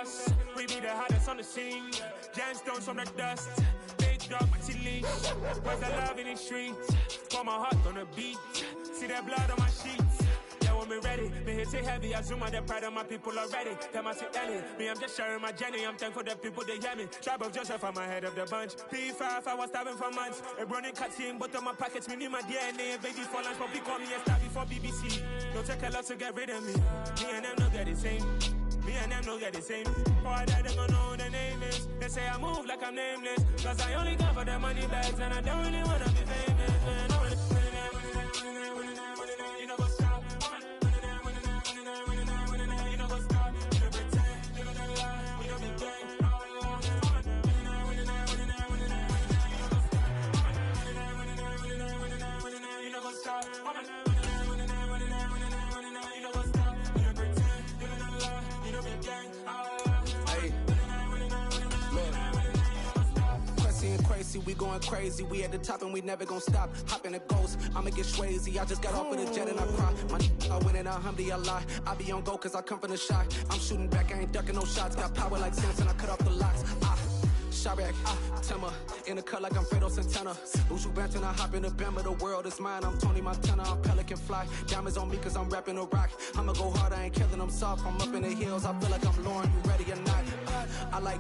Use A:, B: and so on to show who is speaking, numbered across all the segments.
A: us. We be the hottest on the scene. Gemstones from the dust. Big dog, but she leash. Where's the love in the streets? Pour my heart on the beat. See that blood on my sheets. Yeah, when we ready, me hit it heavy. I zoom out the pride of my people already. Them I see Ellie. Me, I'm just sharing my journey. I'm thankful the people they hear me. Tribe of Joseph, I'm ahead of the bunch. P5, I was starving for months. A running cutscene, but on my pockets, me need my DNA. Baby for lunch, but we call me a star before BBC. Don't take a lot to get rid of me. Me and them don't get the same. Me and them don't get the same. Boy, that they gonna know who the name is. They say I move like I'm nameless. Cause I only got for the money bags. And I don't really wanna be famous, man. You know what's stop. You know what's stop. You know pretend. You know that lie. We don't be gang. You know what's stop.
B: Crazy, we going crazy. We at the top and we never gonna stop. Hop in a ghost, I'ma get swayzy. I just got off of the jet and I cry. My win in a alhamdulillah. I be on go cause I come from the shot. I'm shooting back, I ain't ducking no shots. Got power like Samson, I cut off the locks. Sharek, Timmer, in the cut like I'm Fredo Santana. Usual Banton, I hop in the Bama, the world is mine. I'm Tony Montana, I'm Pelican Fly. Diamonds on me cause I'm rapping a rock. I'ma go hard, I ain't killing them soft. I'm up in the hills, I feel like I'm Lauren, you ready or not? I like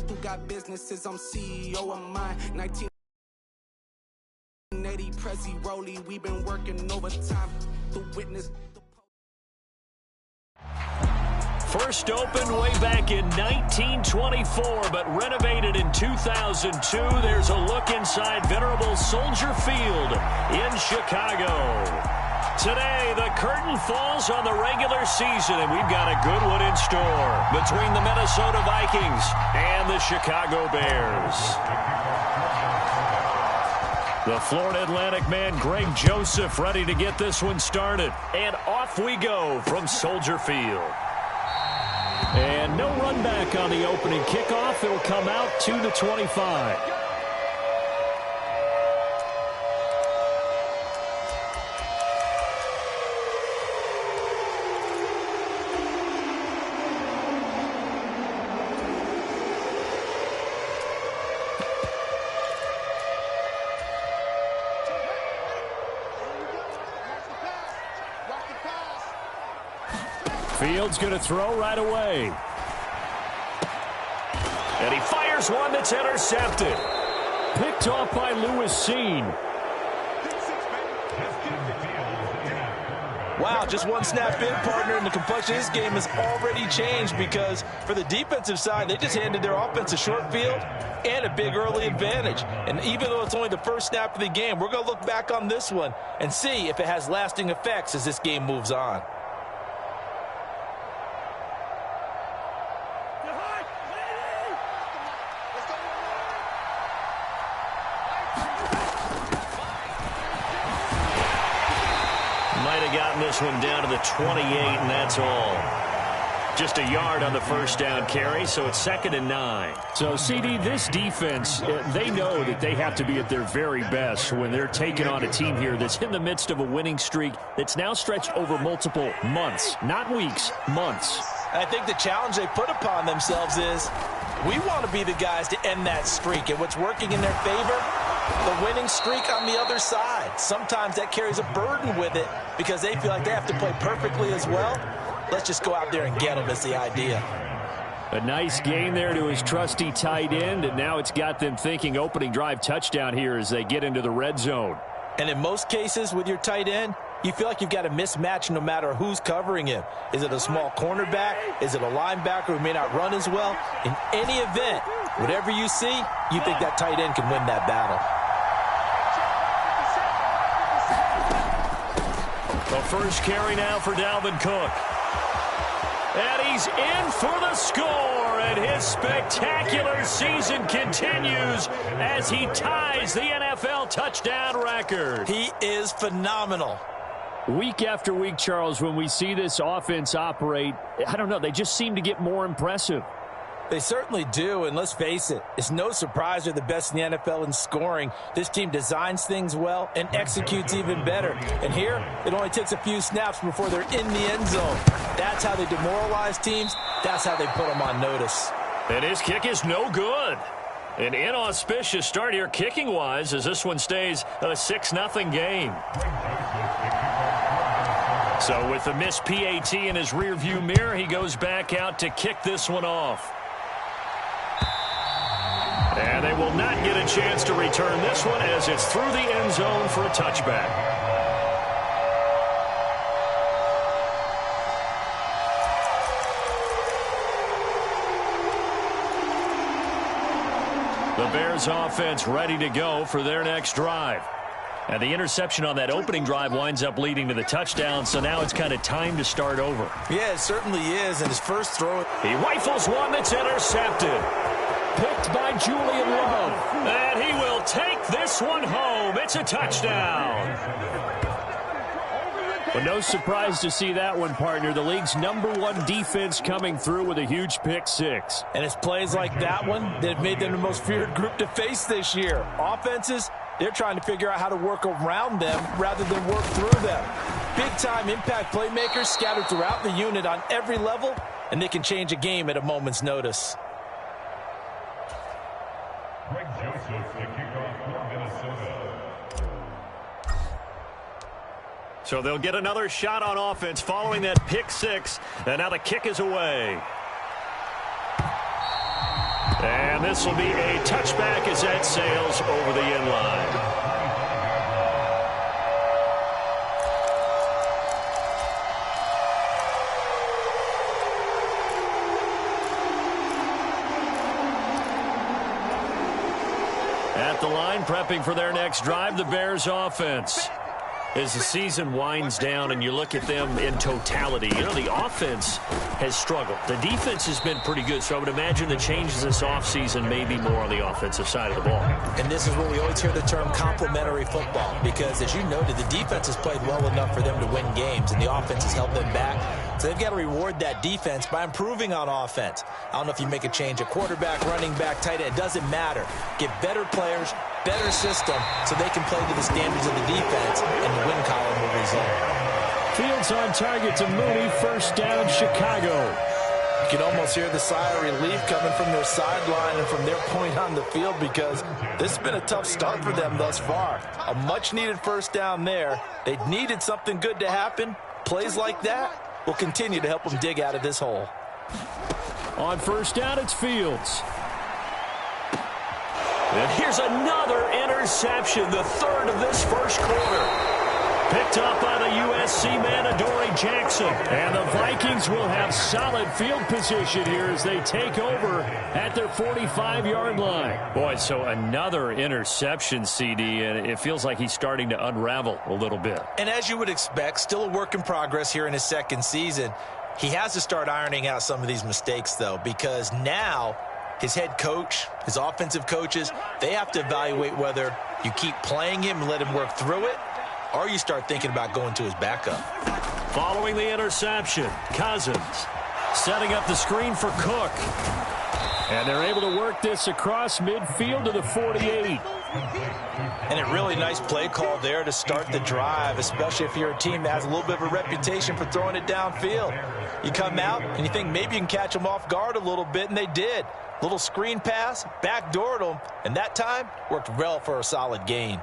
B: who got businesses, I'm CEO of mine. 1980 Prezi Rolly, we been working overtime. The witness.
C: First opened way back in 1924, but renovated in 2002. There's a look inside venerable Soldier Field in Chicago. Today, the curtain falls on the regular season, and we've got a good one in store between the Minnesota Vikings and the Chicago Bears. The Florida Atlantic man, Greg Joseph, ready to get this one started. And off we go from Soldier Field. And no run back on the opening kickoff. It'll come out to the 25. Fields going to throw right away. And he fires one that's intercepted. Picked off by Lewis Seen.
D: Wow, just one snap in, partner, and the complexion of this game has already changed because for the defensive side, they just handed their offense a short field and a big early advantage. And even though it's only the first snap of the game, we're going to look back on this one and see if it has lasting effects as this game moves on.
C: This one down to the 28, and that's all. Just a yard on the first down carry, so it's 2nd and 9.
E: So, CD, this defense, they know that they have to be at their very best when they're taking on a team here that's in the midst of a winning streak that's now stretched over multiple months, not weeks, months.
D: I think the challenge they put upon themselves is we want to be the guys to end that streak, and what's working in their favor, the winning streak on the other side. Sometimes that carries a burden with it because they feel like they have to play perfectly as well. Let's just go out there and get them is the idea.
E: A nice gain there to his trusty tight end, and now it's got them thinking opening drive touchdown here as they get into the red zone.
D: And in most cases with your tight end, you feel like you've got a mismatch no matter who's covering him. Is it a small cornerback? Is it a linebacker who may not run as well? In any event, whatever you see, you think that tight end can win that battle.
C: The first carry now for Dalvin Cook. And he's in for the score, and his spectacular season continues as he ties the NFL touchdown record.
D: He is phenomenal.
E: Week after week, Charles, when we see this offense operate, I don't know, they just seem to get more impressive.
D: They certainly do, and let's face it, it's no surprise they're the best in the NFL in scoring. This team designs things well and executes even better. And here, it only takes a few snaps before they're in the end zone. That's how they demoralize teams. That's how they put them on notice.
E: And his kick is no good. An inauspicious start here kicking-wise as this one stays a 6-0 game. So with the missed PAT in his rearview mirror, he goes back out to kick this one off. And they will not get a chance to return this one as it's through the end zone for a touchback. The Bears offense ready to go for their next drive. And the interception on that opening drive winds up leading to the touchdown, so now it's kind of time to start over.
D: Yeah, it certainly is, and his first throw.
E: He rifles one that's intercepted. Picked by Julian Love. And he will take this one home. It's a touchdown. But no surprise to see that one, partner. The league's #1 defense coming through with a huge pick six.
D: And it's plays like that one that have made them the most feared group to face this year. Offenses, they're trying to figure out how to work around them rather than work through them. Big-time impact playmakers scattered throughout the unit on every level, and they can change a game at a moment's notice.
E: So they'll get another shot on offense following that pick six. And now the kick is away. And this will be a touchback as that sails over the end line. At the line, prepping for their next drive, the Bears offense. As the season winds down and you look at them in totality, you know, the offense has struggled. The defense has been pretty good, so I would imagine the changes this offseason may be more on the offensive side of the ball.
D: And this is where we always hear the term complementary football, because as you noted, the defense has played well enough for them to win games, and the offense has held them back. So they've got to reward that defense by improving on offense. I don't know if you make a change at quarterback, running back, tight end. It doesn't matter. Get better players, better system, so they can play to the standards of the defense, and the win column will result.
E: Fields on target to Mooney. First down, Chicago.
D: You can almost hear the sigh of relief coming from their sideline and from their point on the field, because this has been a tough start for them thus far. A much-needed first down there. They needed something good to happen. Plays like that will continue to help them dig out of this hole.
E: On first down, it's Fields. And here's another interception, the third of this first quarter. Picked up by the USC man, Adoree Jackson. And the Vikings will have solid field position here as they take over at their 45-yard line. Boy, so another interception, CD, and it feels like he's starting to unravel a little bit.
D: And as you would expect, still a work in progress here in his second season. He has to start ironing out some of these mistakes, though, because now his head coach, his offensive coaches, they have to evaluate whether you keep playing him and let him work through it, or you start thinking about going to his backup.
E: Following the interception, Cousins setting up the screen for Cook. And they're able to work this across midfield to the 48.
D: And a really nice play call there to start the drive, especially if you're a team that has a little bit of a reputation for throwing it downfield. You come out and you think maybe you can catch them off guard a little bit, and they did. Little screen pass, backdoored them, and that time worked well for a solid gain.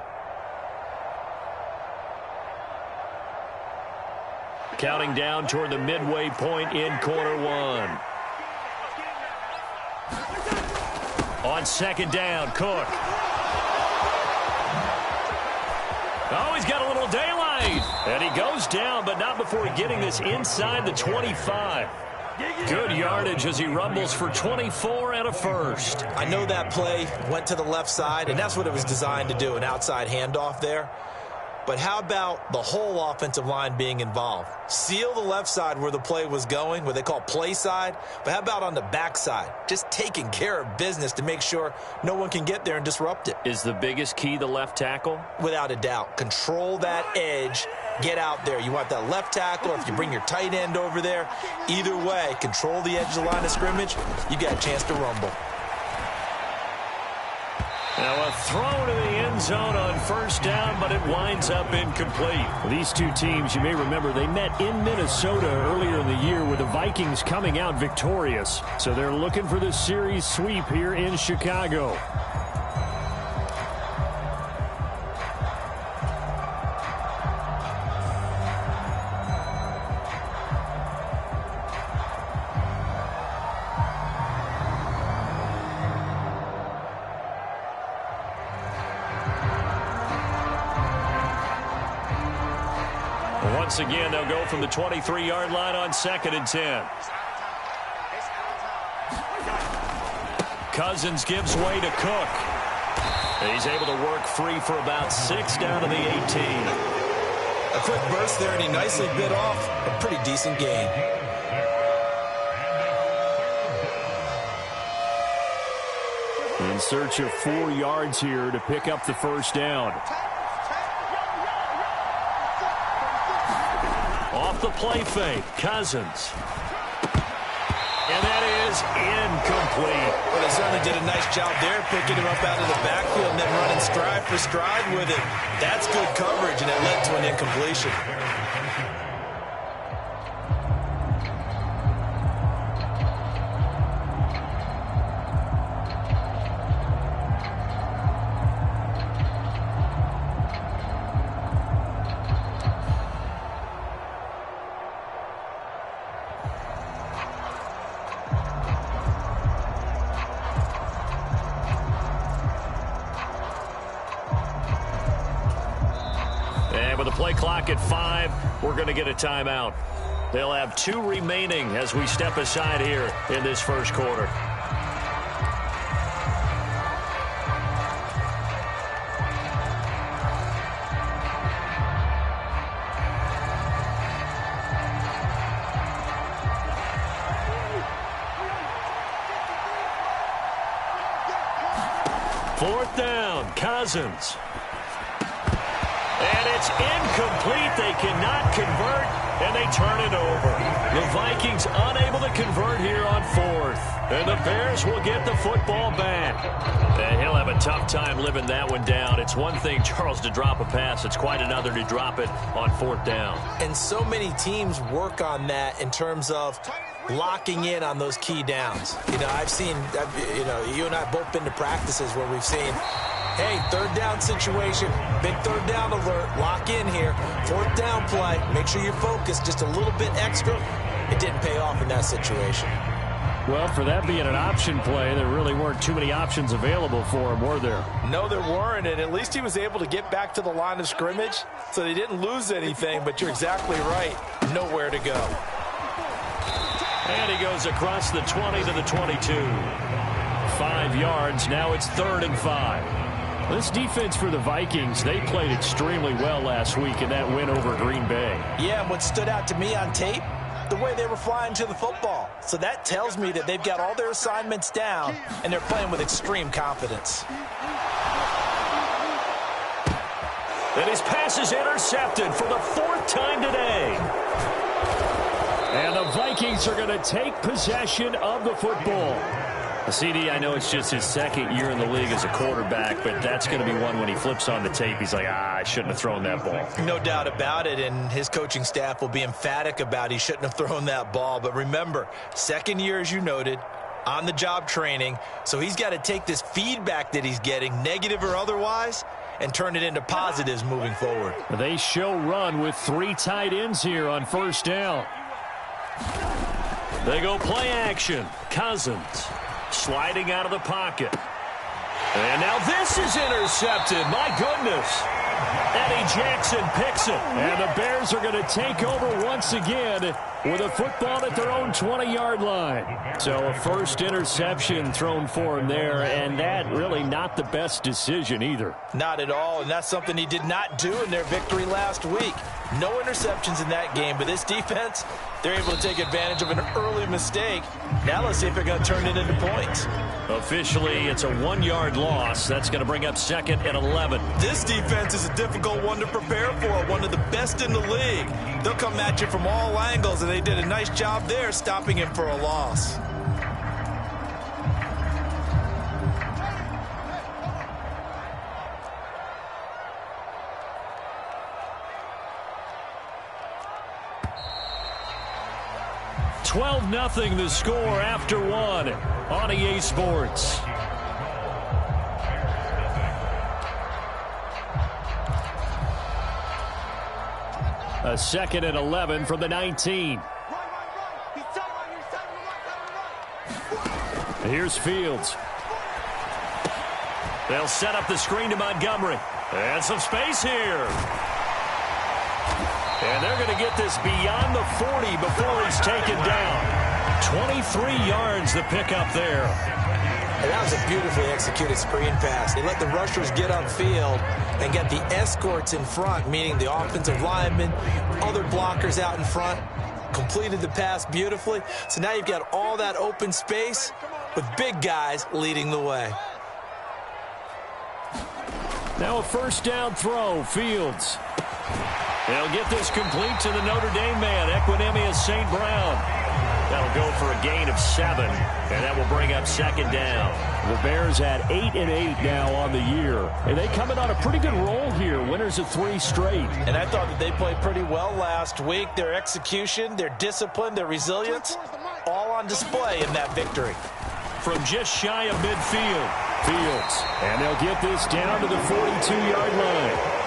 E: Counting down toward the midway point in quarter one. On second down, Cook. Oh, he's got a little daylight. And he goes down, but not before getting this inside the 25. Good yardage as he rumbles for 24 and a first.
D: I know that play went to the left side, and that's what it was designed to do, an outside handoff there. But how about the whole offensive line being involved? Seal the left side where the play was going, what they call play side. But how about on the back side? Just taking care of business to make sure no one can get there and disrupt it.
E: Is the biggest key the left tackle?
D: Without a doubt. Control that edge get out there. You want that left tackle, or if you bring your tight end over there. Either way, control the edge of the line of scrimmage. You got a chance to rumble.
C: Now a throw to the end zone on first down, but it winds up incomplete.
E: These two teams, you may remember, they met in Minnesota earlier in the year with the Vikings coming out victorious. So they're looking for the series sweep here in Chicago.
C: Once again, they'll go from the 23-yard line on 2nd and 10. Cousins gives way to Cook. He's able to work free for about 6 down to the 18.
D: A quick burst there, and he nicely bit off a pretty decent gain.
E: In search of 4 yards here to pick up the first down.
C: Off the play fake, Cousins. And that is incomplete.
D: Well, they certainly did a nice job there, picking him up out of the backfield and then running stride for stride with it. That's good coverage, and it led to an incompletion.
C: Play clock at 5. We're going to get a timeout. They'll have 2 remaining as we step aside here in this first quarter. Fourth down, Cousins. And it's incomplete. They cannot convert, and they turn it over. The Vikings unable to convert here on 4th. And the Bears will get the football back. And he'll have a tough time living that one down. It's one thing, Charles, to drop a pass. It's quite another to drop it on 4th down.
D: And so many teams work on that in terms of locking in on those key downs. You know, I've seen, you and I have both been to practices where we've seen, hey, 3rd down situation, big 3rd down alert, lock in here, 4th down play, make sure you're focused just a little bit extra. It didn't pay off in that situation.
E: Well, for that being an option play, there really weren't too many options available for him, were there?
D: No, there weren't, and at least he was able to get back to the line of scrimmage, so they didn't lose anything, but you're exactly right, nowhere to go.
C: And he goes across the 20 to the 22. 5 yards, now it's 3rd and 5.
E: This defense for the Vikings, they played extremely well last week in that win over Green Bay.
D: Yeah, and what stood out to me on tape, the way they were flying to the football. So that tells me that they've got all their assignments down, and they're playing with extreme confidence.
C: And his pass is intercepted for the 4th time today.
E: And the Vikings are going to take possession of the football.
C: CD, I know it's just his 2nd year in the league as a quarterback, but that's going to be one when he flips on the tape. He's like, I shouldn't have thrown that ball.
D: No doubt about it, and his coaching staff will be emphatic about he shouldn't have thrown that ball. But remember, 2nd year, as you noted, on-the-job training, so he's got to take this feedback that he's getting, negative or otherwise, and turn it into positives moving forward.
E: They show run with 3 tight ends here on 1st down.
C: They go play action. Cousins sliding out of the pocket. And now this is intercepted. My goodness. Eddie Jackson picks it.
E: And the Bears are going to take over once again with a football at their own 20-yard line. So a first interception thrown for him there, and that really not the best decision either.
D: Not at all, and that's something he did not do in their victory last week. No interceptions in that game, but this defense, they're able to take advantage of an early mistake. Now let's see if they're going to turn it into points.
E: Officially, it's a 1-yard loss. That's going to bring up 2nd and 11.
D: This defense is a difficult one to prepare for, one of the best in the league. They'll come at you from all angles, and they did a nice job there stopping him for a loss.
E: $12-0 the score after 1 on EA Sports. A 2nd and 11 from the 19. Here's Fields. They'll set up the screen to Montgomery. And some space here. And they're going to get this beyond the 40 before he's taken down. 23 yards the pickup there.
D: And that was a beautifully executed screen pass. They let the rushers get upfield and get the escorts in front, meaning the offensive linemen, other blockers out in front, completed the pass beautifully. So now you've got all that open space with big guys leading the way.
E: Now a first down throw, Fields. They'll get this complete to the Notre Dame man, Equinemius St. Brown. That'll go for a gain of 7, and that will bring up 2nd down. The Bears at 8-8 now on the year, and they come in on a pretty good roll here, winners of 3 straight.
D: And I thought that they played pretty well last week. Their execution, their discipline, their resilience, all on display in that victory.
E: From just shy of midfield, Fields, and they'll get this down to the 42-yard line.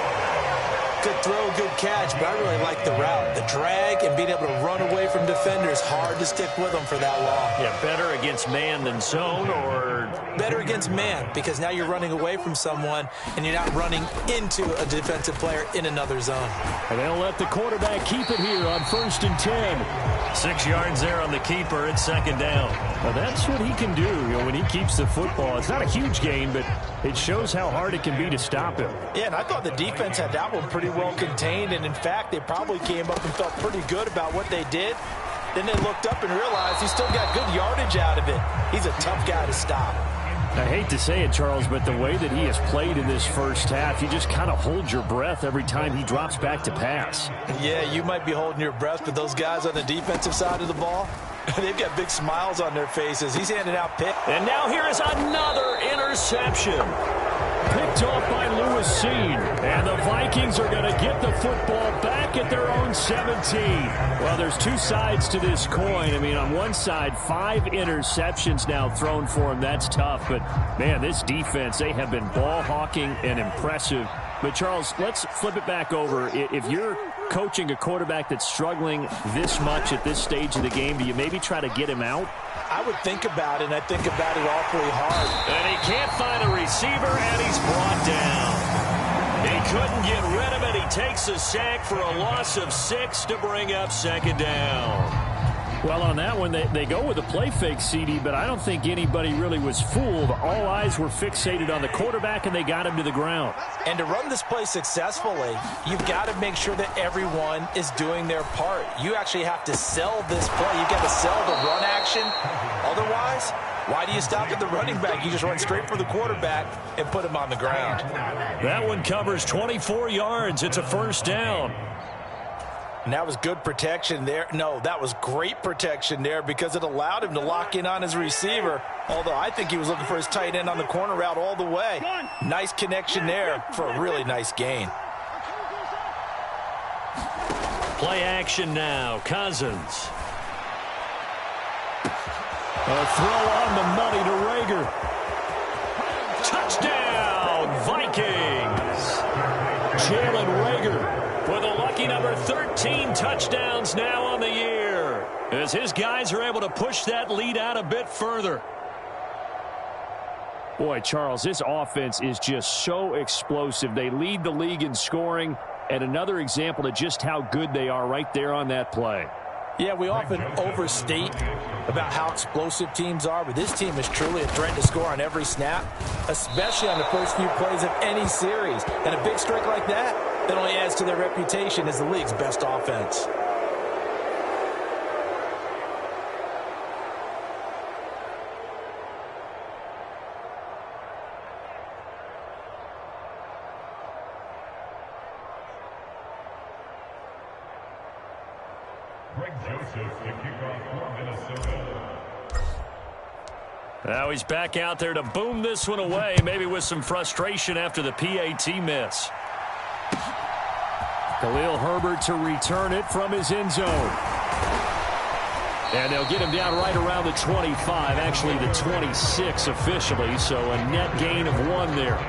D: Good throw, good catch, but I really like the route. The drag and being able to run away from defenders, hard to stick with them for that long.
E: Yeah, better against man than zone, or?
D: Better against man, because now you're running away from someone and you're not running into a defensive player in another zone.
E: And they'll let the quarterback keep it here on 1st and 10. 6 yards there on the keeper. It's 2nd down. Well, that's what he can do, when he keeps the football. It's not a huge gain, but it shows how hard it can be to stop him.
D: Yeah, and I thought the defense had that one pretty well contained, and in fact, they probably came up and felt pretty good about what they did. Then they looked up and realized he still got good yardage out of it. He's a tough guy to stop.
E: I hate to say it, Charles, but the way that he has played in this first half, you just kind of hold your breath every time he drops back to pass.
D: Yeah, you might be holding your breath, but those guys on the defensive side of the ball, they've got big smiles on their faces. He's handing out picks.
E: And now here is another interception. Picked off by Lewis Seen. And the Vikings are going to get the football back at their own 17. Well, there's 2 sides to this coin. I mean, on one side, 5 interceptions now thrown for him. That's tough. But, man, this defense, they have been ball hawking and impressive. But, Charles, let's flip it back over. If you're coaching a quarterback that's struggling this much at this stage of the game, do you maybe try to get him out?
D: I would think about it, and I think about it awfully hard.
E: And he can't find a receiver, and he's brought down. He couldn't get rid of it. He takes a sack for a loss of 6 to bring up 2nd down. Well, on that one, they go with a play fake, CD, but I don't think anybody really was fooled. All eyes were fixated on the quarterback, and they got him to the ground.
D: And to run this play successfully, you've got to make sure that everyone is doing their part. You actually have to sell this play. You've got to sell the run action. Otherwise, why do you stop at the running back? You just run straight for the quarterback and put him on the ground.
E: That one covers 24 yards. It's a 1st down.
D: And that was good protection there. No, that was great protection there because it allowed him to lock in on his receiver. Although I think he was looking for his tight end on the corner route all the way. Nice connection there for a really nice gain.
E: Play action now. Cousins. A throw on the money to Rager. Touchdown, Vikings. Jalen Rager with a lucky number 13 touchdowns now on the year, as his guys are able to push that lead out a bit further. Boy, Charles, this offense is just so explosive. They lead the league in scoring, and another example of just how good they are right there on that play.
D: Yeah, we often overstate about how explosive teams are, but this team is truly a threat to score on every snap, especially on the first few plays of any series. And a big streak like that only adds to their reputation as the league's best offense.
E: Now he's back out there to boom this one away, maybe with some frustration after the PAT miss. Khalil Herbert to return it from his end zone. And they'll get him down right around the 25, actually the 26 officially, so a net gain of 1 there.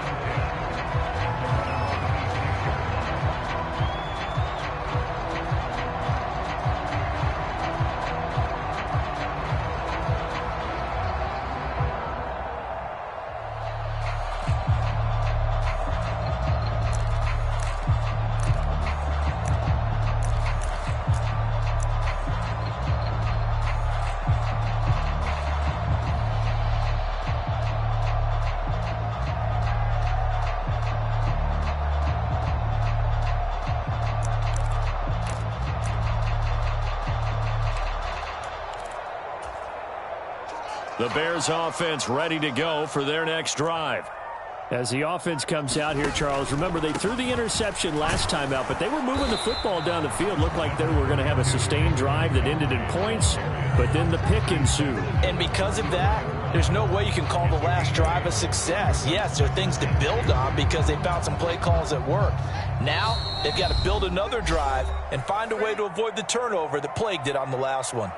E: The Bears offense ready to go for their next drive. As the offense comes out here, Charles, remember they threw the interception last time out, but they were moving the football down the field. Looked like they were going to have a sustained drive that ended in points, but then the pick ensued.
D: And because of that, there's no way you can call the last drive a success. Yes, there are things to build on because they found some play calls that worked. Now they've got to build another drive and find a way to avoid the turnover that plagued it on the last one.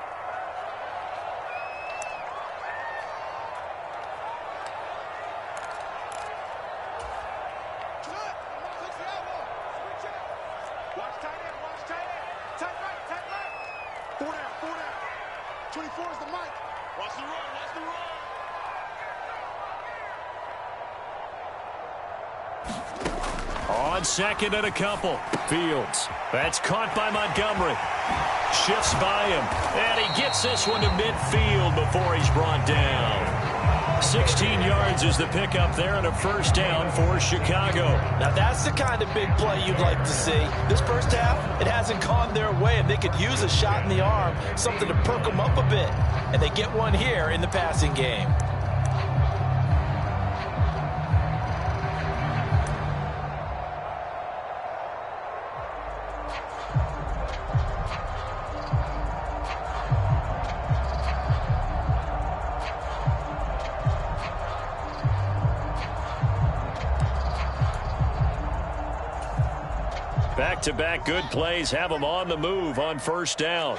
E: On second and a couple. Fields. That's caught by Montgomery. Shifts by him. And he gets this one to midfield before he's brought down. 16 yards is the pickup there and a first down for Chicago.
D: Now that's the kind of big play you'd like to see. This first half, it hasn't gone their way, and they could use a shot in the arm, something to perk them up a bit. And they get one here in the passing game.
E: Back-to-back good plays have them on the move on first down.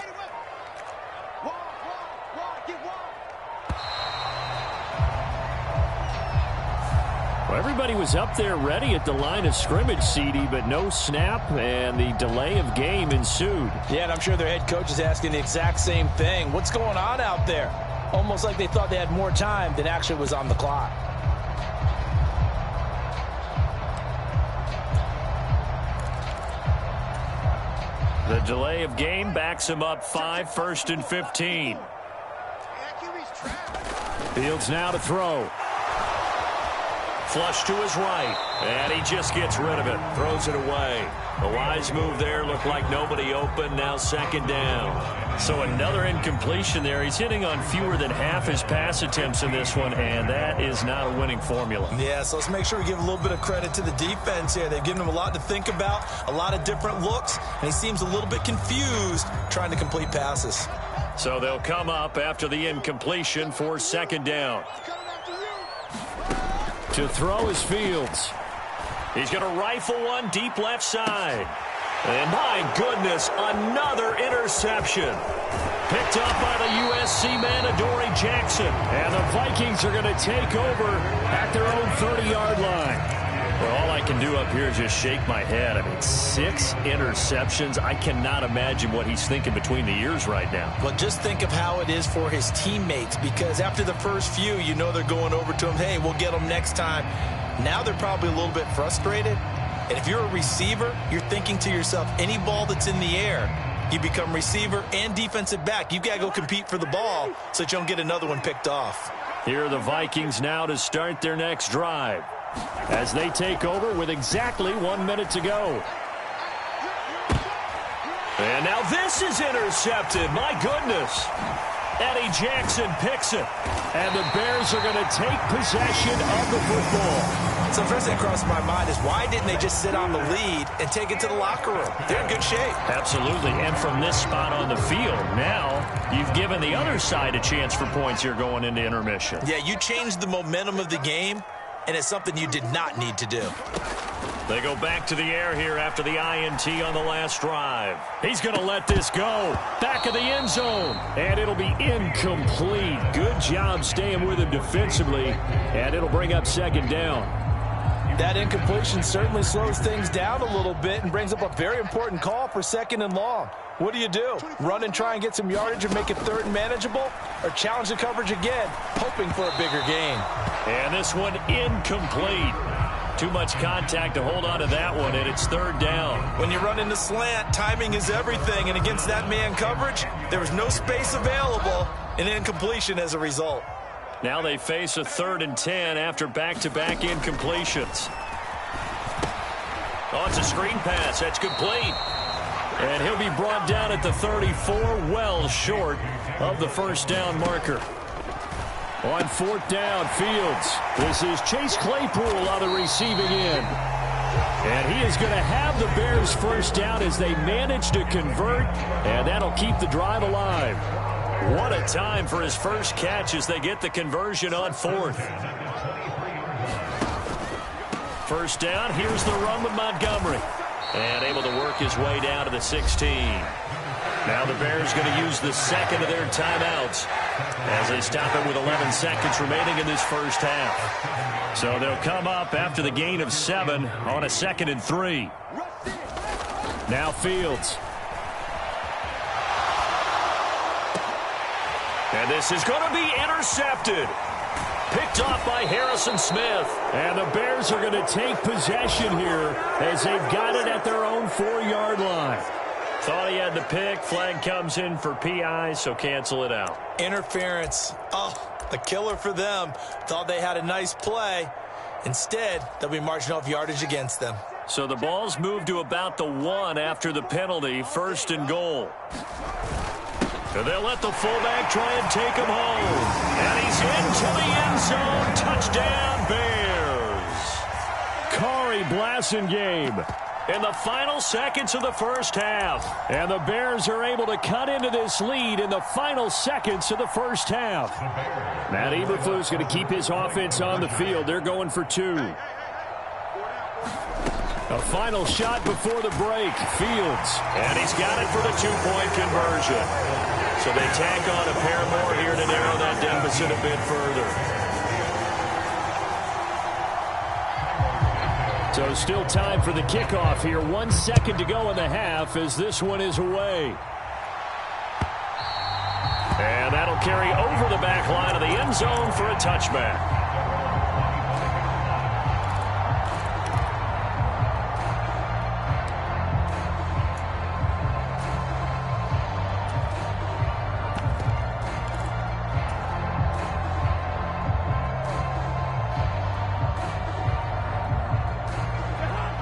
E: Well, everybody was up there ready at the line of scrimmage, CD, but no snap, and the delay of game ensued.
D: Yeah, and I'm sure their head coach is asking the exact same thing. What's going on out there? Almost like they thought they had more time than actually was on the clock.
E: The delay of game backs him up 5, first and 15. Fields now to throw. Flush to his right, and he just gets rid of it, throws it away. A wise move there, looked like nobody open, now second down. So another incompletion there. He's hitting on fewer than half his pass attempts in this one, and that is not a winning formula.
D: Yeah, so let's make sure we give a little bit of credit to the defense here. They've given him a lot to think about, a lot of different looks, and he seems a little bit confused trying to complete passes.
E: So they'll come up after the incompletion for second down. To throw is Fields. He's going to rifle one deep left side. And my goodness, another interception. Picked up by the USC man, Adoree Jackson. And the Vikings are going to take over at their own 30-yard line. Well, all I can do up here is just shake my head. I mean, 6 interceptions. I cannot imagine what he's thinking between the ears right now.
D: Well, just think of how it is for his teammates, because after the first few, you know they're going over to him, hey, we'll get them next time. Now they're probably a little bit frustrated. And if you're a receiver, you're thinking to yourself, any ball that's in the air, You become receiver and defensive back. You've got to go compete for the ball so that you don't get another one picked off.
C: Here are the Vikings now to start their next drive as they take over with exactly 1 minute to go. And now this is intercepted. My goodness. Eddie Jackson picks it. And the Bears are going to take possession of the football.
D: So first thing across my mind is why didn't they just sit on the lead and take it to the locker room? They're in good shape.
C: Absolutely. And from this spot on the field, now you've given the other side a chance for points here going into intermission.
D: Yeah, you changed the momentum of the game, and it's something you did not need to do.
C: They go back to the air here after the INT on the last drive. He's going to let this go. Back of the end zone. And it'll be incomplete. Good job staying with him defensively. And it'll bring up second down.
D: That incompletion certainly slows things down a little bit and brings up a very important call for second and long. What do? Run and try and get some yardage and make it third and manageable? Or challenge the coverage again, hoping for a bigger gain?
C: And this one incomplete. Too much contact to hold on to that one, and it's third down.
D: When you run in the slant, timing is everything, and against that man coverage, there was no space available, and incompletion as a result.
C: Now they face a 3rd and 10 after back-to-back incompletions. Oh, it's a screen pass. That's complete. And he'll be brought down at the 34, well short of the first down marker. On 4th down, Fields. This is Chase Claypool on the receiving end. And he is going to have the Bears first down as they manage to convert, and that'll keep the drive alive. What a time for his first catch as they get the conversion on 4th. First down, here's the run with Montgomery. And able to work his way down to the 16. Now the Bears going to use the second of their timeouts as they stop it with 11 seconds remaining in this first half. So they'll come up after the gain of 7 on a 2nd and 3. Now Fields. And this is going to be intercepted. Picked off by Harrison Smith. And the Bears are going to take possession here as they've got it at their own 4-yard line. Thought he had the pick. Flag comes in for PI, so cancel it out.
D: Interference. Oh, a killer for them. Thought they had a nice play. Instead, they'll be marching off yardage against them.
C: So the ball's moved to about the 1 after the penalty. 1st and goal. And they'll let the fullback try and take him home. And he's into the end zone. Touchdown, Bears. Kari Blasingame in the final seconds of the first half. And the Bears are able to cut into this lead in the final seconds of the first half. Matt Eberflus going to keep his offense on the field. They're going for 2. A final shot before the break. Fields. And he's got it for the 2-point conversion. So they tack on a pair more here to narrow that deficit a bit further. So still time for the kickoff here. 1 second to go in the half as this one is away. And that'll carry over the back line of the end zone for a touchback.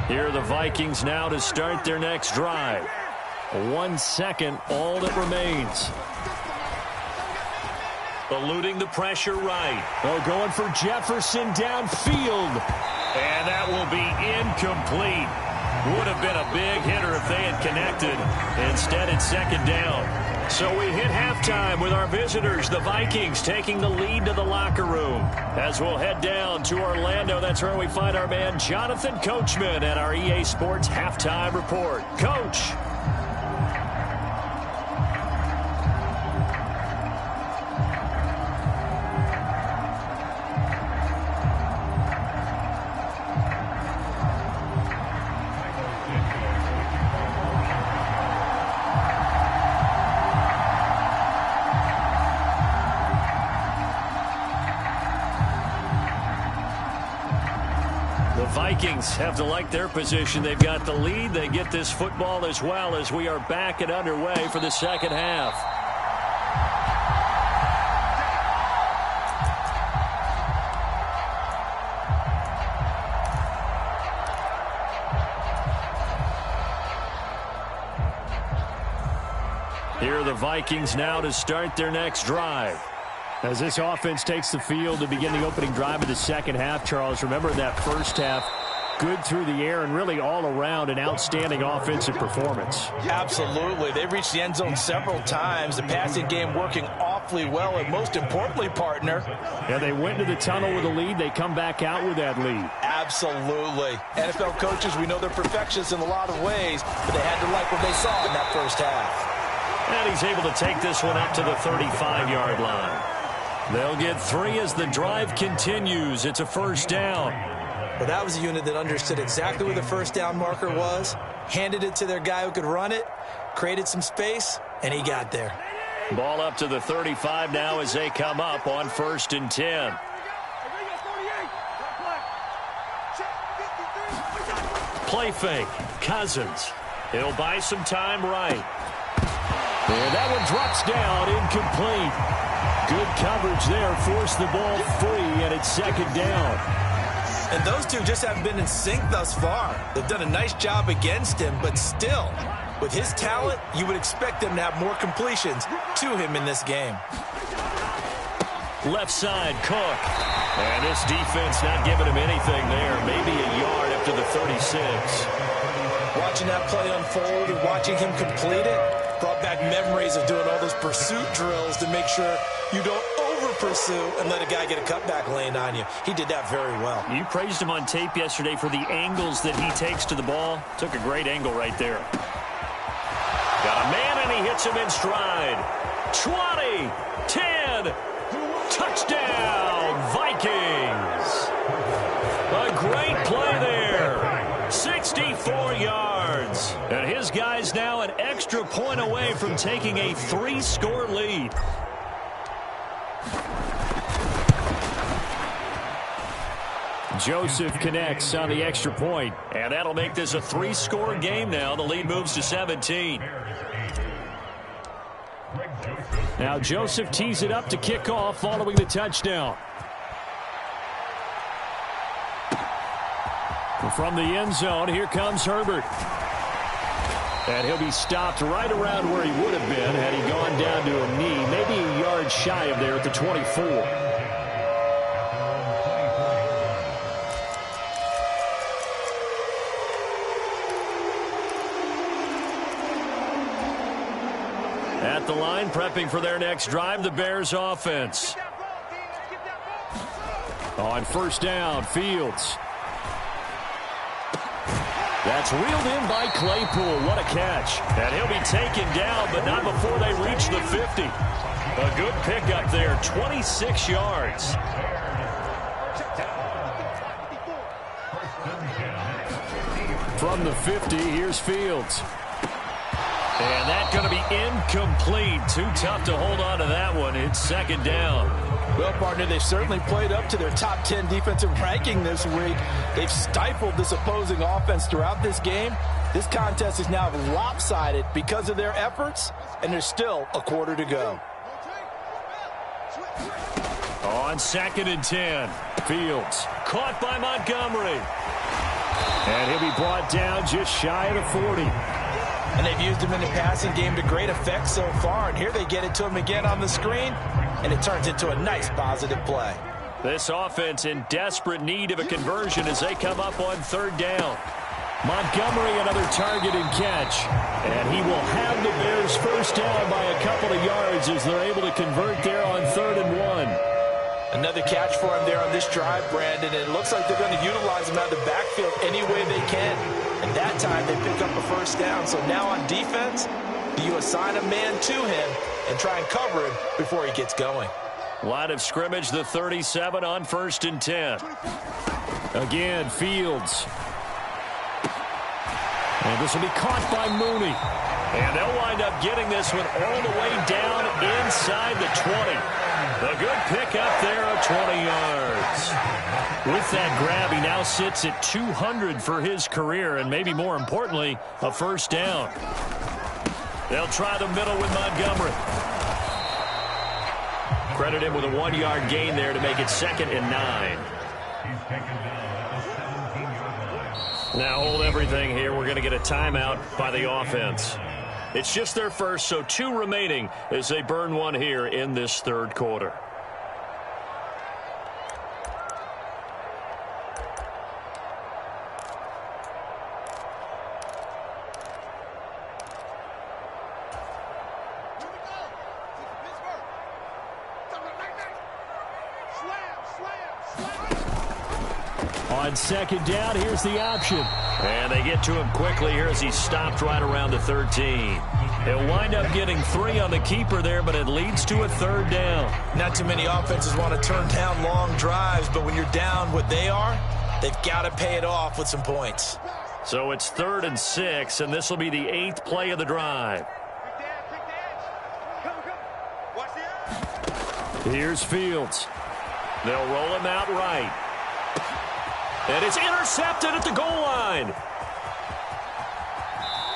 C: Here are the Vikings now to start their next drive. 1 second, all that remains. Eluding the pressure right. Oh, going for Jefferson downfield. And that will be incomplete. Would have been a big hitter if they had connected. Instead, it's 2nd down. So we hit halftime with our visitors, the Vikings, taking the lead to the locker room. As we'll head down to Orlando, that's where we find our man Jonathan Coachman at our EA Sports Halftime Report. Coach. The Vikings have to like their position. They've got the lead. They get this football as well as we are back and underway for the second half. Here are the Vikings now to start their next drive.
E: As this offense takes the field to begin the opening drive of the second half, Charles, remember that first half, good through the air and really all around an outstanding offensive performance.
D: Absolutely. They reached the end zone several times. The passing game working awfully well, and most importantly, partner.
E: Yeah, they went to the tunnel with a lead. They come back out with that lead.
D: Absolutely. NFL coaches, we know they're perfectionists in a lot of ways, but they had to like what they saw in that first half.
C: And he's able to take this one up to the 35-yard line. They'll get 3 as the drive continues. It's a first down.
D: Well, that was a unit that understood exactly where the first down marker was, handed it to their guy who could run it, created some space, and he got there.
C: Ball up to the 35 now as they come up on 1st and 10. Play fake. Cousins. He'll buy some time right. And that one drops down, incomplete. Good coverage there, forced the ball free, and it's second down.
D: And those two just haven't been in sync thus far. They've done a nice job against him, but still, with his talent, you would expect them to have more completions to him in this game.
C: Left side, Cook. And this defense not giving him anything there. Maybe a yard up to the 36.
D: Watching that play unfold and watching him complete it brought back memories of doing all those pursuit drills to make sure you don't over-pursue and let a guy get a cutback lane on you. He did that very well.
C: You praised him on tape yesterday for the angles that he takes to the ball. Took a great angle right there. Got a man, and he hits him in stride. 20, 10, touchdown, Vikings. A great play there. 64 yards. And his guys now an extra point away from taking a 3-score lead. Joseph connects on the extra point, and that'll make this a 3-score game now. The lead moves to 17. Now Joseph tees it up to kick off following the touchdown. From the end zone, here comes Herbert. And he'll be stopped right around where he would have been had he gone down to a knee, maybe a yard shy of there at the 24. At the line, prepping for their next drive, the Bears offense. On first down, Fields. That's reeled in by Claypool. What a catch. And he'll be taken down, but not before they reach the 50. A good pickup there, 26 yards. From the 50, here's Fields. And that's going to be incomplete. Too tough to hold on to that one. It's second down.
D: Well, partner, they've certainly played up to their top 10 defensive ranking this week. They've stifled this opposing offense throughout this game. This contest is now lopsided because of their efforts, and there's still a quarter to go.
C: On 2nd and 10, Fields caught by Montgomery. And he'll be brought down just shy of the 40.
D: And they've used him in the passing game to great effect so far. And here they get it to him again on the screen, and it turns into a nice positive play.
C: This offense in desperate need of a conversion as they come up on 3rd down. Montgomery, another target and catch. And he will have the Bears first down by a couple of yards as they're able to convert there on 3rd and 1.
D: Another catch for him there on this drive, Brandon. And it looks like they're going to utilize him out of the backfield any way they can. And that time they pick up a first down. So now on defense, do you assign a man to him and try and cover him before he gets going?
C: Line of scrimmage, the 37 on 1st and 10. Again, Fields. And this will be caught by Mooney. And they'll wind up getting this one all the way down inside the 20. A good pickup there of 20 yards.
E: With that grab, he now sits at 200 for his career, and maybe more importantly, a first down. They'll try the middle with Montgomery. Credit him with a 1-yard gain there to make it 2nd and 9. Now hold everything here. We're going to get a timeout by the offense. It's just their first, so 2 remaining as they burn one here in this third quarter. On 2nd down, here's the option.
C: And they get to him quickly here as he stopped right around the 13.
E: They'll wind up getting 3 on the keeper there, but it leads to a 3rd down.
D: Not too many offenses want to turn down long drives, but when you're down what they are, they've got to pay it off with some points.
C: So it's 3rd and 6, and this will be the 8th play of the drive.
E: Here's Fields. They'll roll him out right. And it's intercepted at the goal line.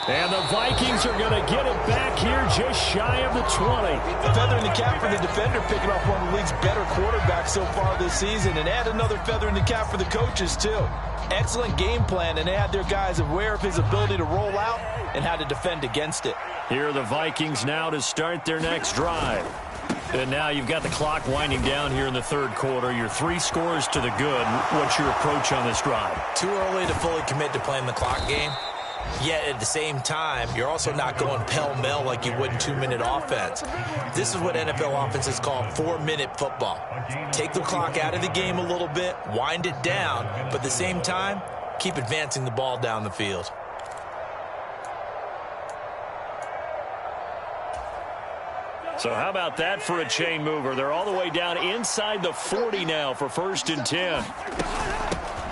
E: And the Vikings are going to get it back here just shy of the 20.
D: Feather in the cap for the defender, picking off one of the league's better quarterbacks so far this season. And add another feather in the cap for the coaches, too. Excellent game plan, and they had their guys aware of his ability to roll out and how to defend against it.
E: Here are the Vikings now to start their next drive. And now you've got the clock winding down here in the third quarter. You're 3 scores to the good. What's your approach on this drive?
D: Too early to fully commit to playing the clock game. Yet at the same time, you're also not going pell-mell like you would in 2-minute offense. This is what NFL offenses call 4-minute football. Take the clock out of the game a little bit, wind it down, but at the same time, keep advancing the ball down the field.
E: So how about that for a chain mover? They're all the way down inside the 40 now for 1st and 10.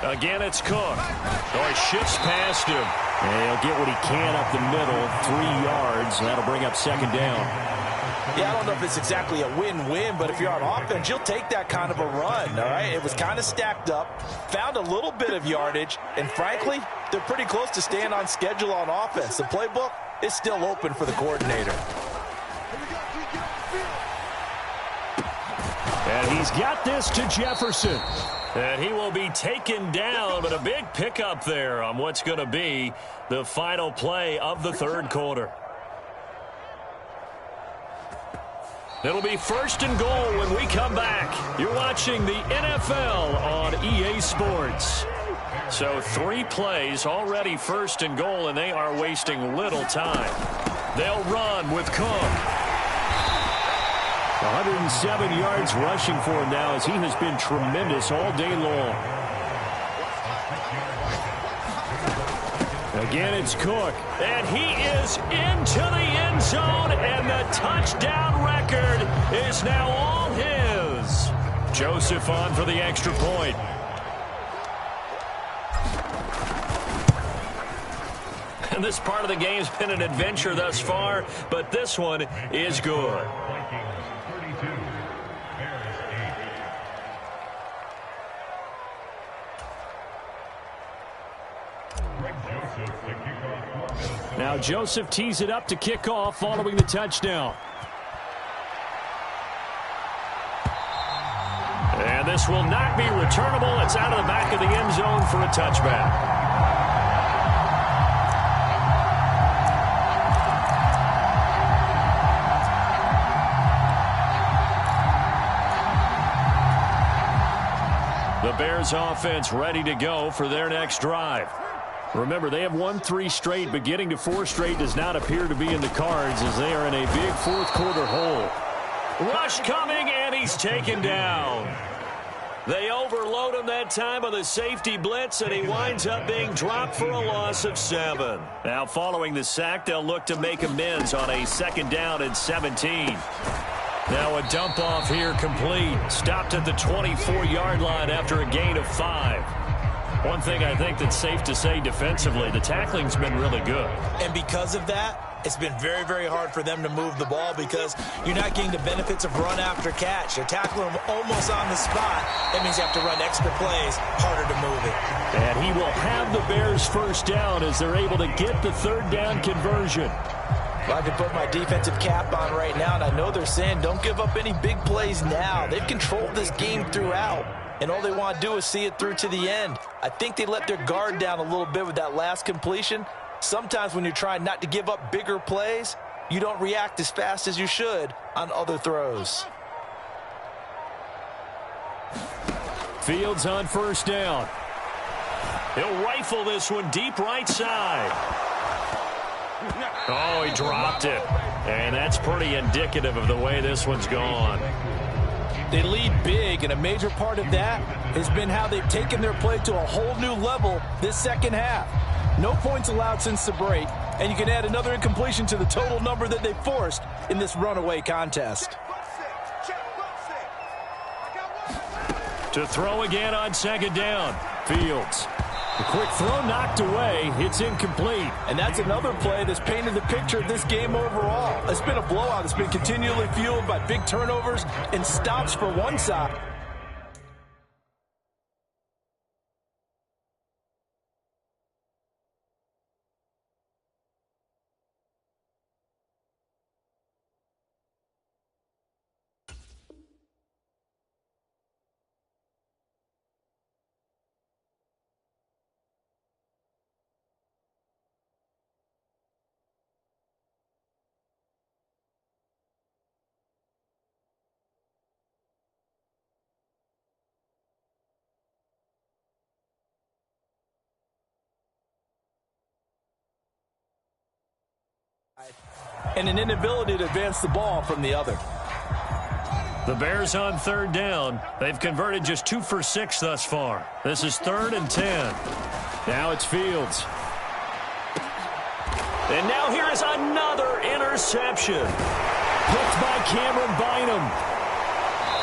E: Again, it's Cook. Oh, he shifts past him. And he'll get what he can up the middle, 3 yards. And that'll bring up 2nd down.
D: Yeah, I don't know if it's exactly a win-win, but if you're on offense, you'll take that kind of a run, all right? It was kind of stacked up, found a little bit of yardage, and frankly, they're pretty close to staying on schedule on offense. The playbook is still open for the coordinator.
E: And he's got this to Jefferson. And he will be taken down, but a big pickup there on what's going to be the final play of the third quarter. It'll be 1st and goal when we come back. You're watching the NFL on EA Sports. So 3 plays already 1st and goal, and they are wasting little time. They'll run with Cook. 107 yards rushing for him now as he has been tremendous all day long. Again, it's Cook. And he is into the end zone, and the touchdown record is now all his. Joseph on for the extra point. And this part of the game's been an adventure thus far, but this one is good. Now Joseph tees it up to kick off following the touchdown. And this will not be returnable. It's out of the back of the end zone for a touchback. The Bears offense ready to go for their next drive. Remember, they have won 3 straight, but getting to 4 straight does not appear to be in the cards as they are in a big fourth quarter hole. Rush coming, and he's taken down. They overload him that time with a safety blitz, and he winds up being dropped for a loss of 7. Now, following the sack, they'll look to make amends on a 2nd down and 17. Now a dump off here complete. Stopped at the 24-yard line after a gain of 5. One thing I think that's safe to say defensively, the tackling's been really good.
D: And because of that, It's been very, very hard for them to move the ball because you're not getting the benefits of run after catch. They're tackling them almost on the spot. That means you have to run extra plays, harder to move it.
E: And he will have the Bears first down as they're able to get the third down conversion.
D: Well, I can put my defensive cap on right now, and I know they're saying don't give up any big plays now. They've controlled this game throughout, and all they want to do is see it through to the end. I think they let their guard down a little bit with that last completion. Sometimes when you're trying not to give up bigger plays, you don't react as fast as you should on other throws.
E: Fields on first down. He'll rifle this one deep right side. Oh, he dropped it. And that's pretty indicative of the way this one's gone.
D: They lead big, and a major part of that has been how they've taken their play to a whole new level this second half. No points allowed since the break, and you can add another incompletion to the total number that they forced in this runaway contest.
E: To throw again on second down. Fields. The quick throw knocked away. It's incomplete.
D: And that's another play that's painted the picture of this game overall. It's been a blowout. It's been continually fueled by big turnovers and stops for one side. And an inability to advance the ball from the other.
E: The Bears on third down. They've converted just 2 for 6 thus far. This is 3rd and 10. Now it's Fields. And now here is another interception. Picked by Cameron Bynum.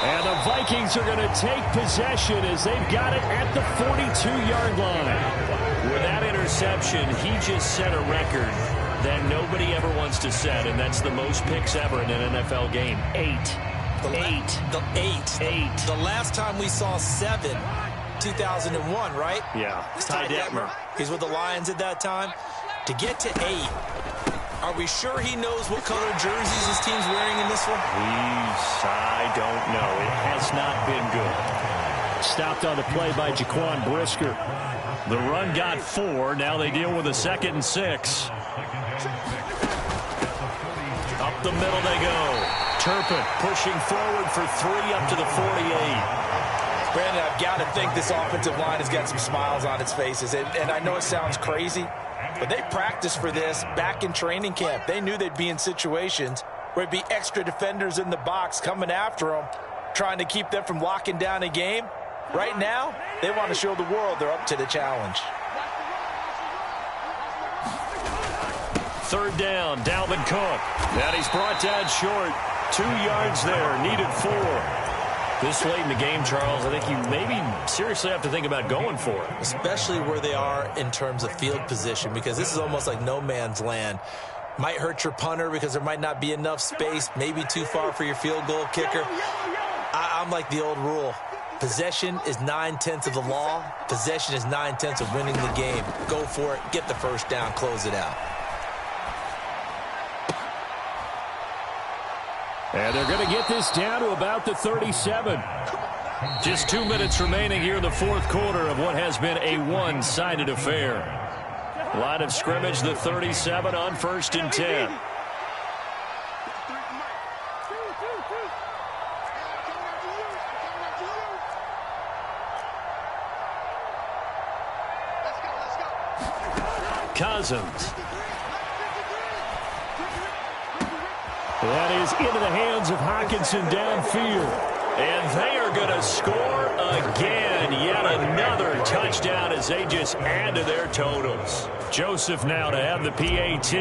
E: And the Vikings are going to take possession as they've got it at the 42-yard line. With that interception, he just set a record that nobody ever wants to set, and that's the most picks ever in an NFL game. 8.
D: The last time we saw 7, 2001, right?
E: Yeah. Ty Detmer.
D: He's with the Lions at that time. To get to 8, are we sure he knows what color jerseys his team's wearing in this one?
E: I don't know. It has not been good. Stopped on the play by Jaquan Brisker. The run got 4. Now they deal with a 2nd and 6. Up the middle they go. Turpin pushing forward for 3 up to the 48.
D: Brandon, I've got to think this offensive line has got some smiles on its faces. And I know it sounds crazy, but they practiced for this back in training camp. They knew they'd be in situations where it'd be extra defenders in the box coming after them, trying to keep them from locking down a game. Right now, they want to show the world they're up to the challenge.
E: 3rd down, Dalvin Cook. And he's brought down short. 2 yards there, needed 4. This late in the game, Charles, I think you maybe seriously have to think about going for it.
D: Especially where they are in terms of field position, because this is almost like no man's land. Might hurt your punter because there might not be enough space, maybe too far for your field goal kicker. I'm like the old rule. Possession is 9/10 of the law. Possession is 9/10 of winning the game. Go for it, get the first down, close it out.
E: And they're going to get this down to about the 37. Just 2 minutes remaining here in the 4th quarter of what has been a one-sided affair. Line of scrimmage, the 37 on 1st and 10. Cousins. That is into the hands of Hockenson downfield. And they are going to score again. Yet another touchdown as they just add to their totals. Joseph now to have the PAT.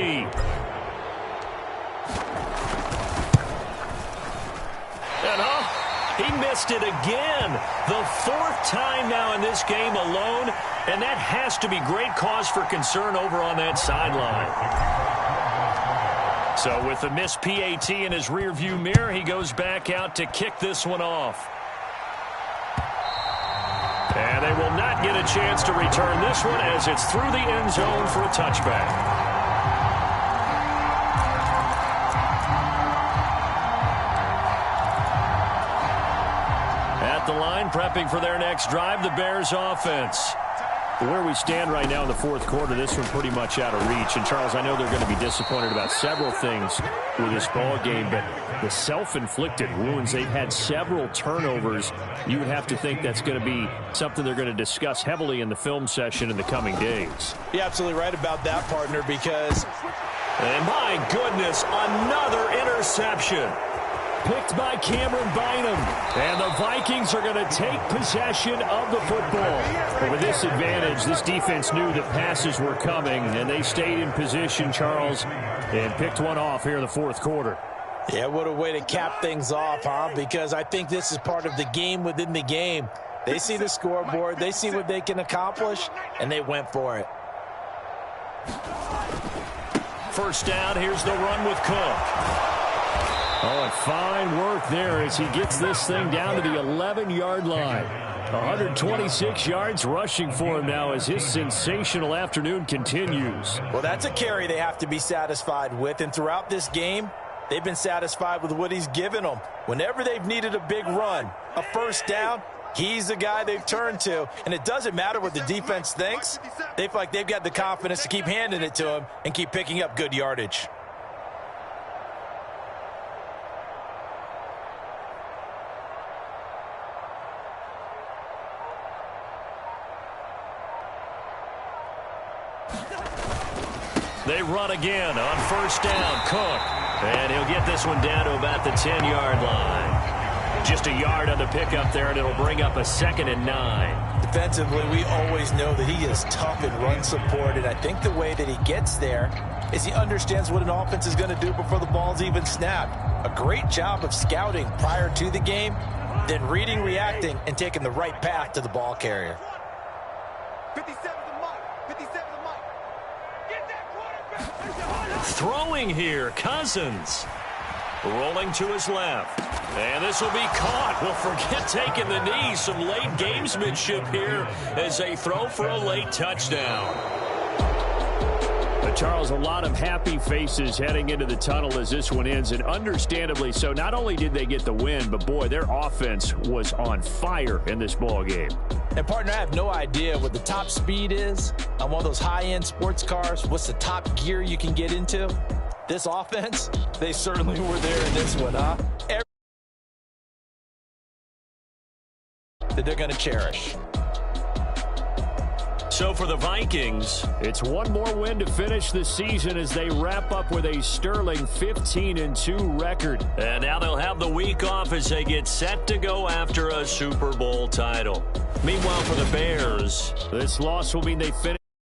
E: And he missed it again. The 4th time now in this game alone. And that has to be great cause for concern over on that sideline.
C: So with the missed PAT in his rearview mirror, he goes back out to kick this one off. And they will not get a chance to return this one as it's through the end zone for a touchback. At the line, prepping for their next drive, the Bears offense. Where we stand right now in the fourth quarter, this one pretty much out of reach. And, Charles, I know they're going to be disappointed about several things with this ball game, but the self-inflicted wounds, they've had several turnovers. You would have to think that's going to be something they're going to discuss heavily in the film session in the coming days.
D: You're absolutely right about that, partner, because...
C: And, my goodness, another interception. Picked by Cameron Bynum. And the Vikings are going to take possession of the football. But with this advantage, this defense knew that passes were coming, and they stayed in position, Charles, and picked one off here in the fourth quarter.
D: Yeah, what a way to cap things off, huh? Because I think this is part of the game within the game. They see the scoreboard, they see what they can accomplish, and they went for it.
C: First down, here's the run with Cook. Oh, and fine work there as he gets this thing down to the 11-yard line. 126 yards rushing for him now as his sensational afternoon continues.
D: Well, that's a carry they have to be satisfied with, and throughout this game, they've been satisfied with what he's given them. Whenever they've needed a big run, a first down, he's the guy they've turned to, and it doesn't matter what the defense thinks. They feel like they've got the confidence to keep handing it to him and keep picking up good yardage.
C: They run again on first down. Cook. And he'll get this one down to about the 10-yard line. Just a yard on the pickup there, and it'll bring up a 2nd and 9.
D: Defensively, we always know that he is tough in run support, and I think the way that he gets there is he understands what an offense is going to do before the ball's even snapped. A great job of scouting prior to the game, then reading, reacting, and taking the right path to the ball carrier.
A: 57 the mark. 57 the mark. Get that quarterback.
C: Throwing here, Cousins. Rolling to his left. And this will be caught. Well, forget taking the knee. Some late gamesmanship here as they throw for a late touchdown. But Charles, a lot of happy faces heading into the tunnel as this one ends, and understandably so. Not only did they get the win, but boy, their offense was on fire in this ball game.
D: And partner, I have no idea what the top speed is on one of those high-end sports cars. What's the top gear you can get into? This offense, they certainly were there in this one, huh? That they're going to cherish.
C: So for the Vikings, it's one more win to finish the season as they wrap up with a sterling 15-2 record. And now they'll have the week off as they get set to go after a Super Bowl title. Meanwhile, for the Bears, this loss will mean they finish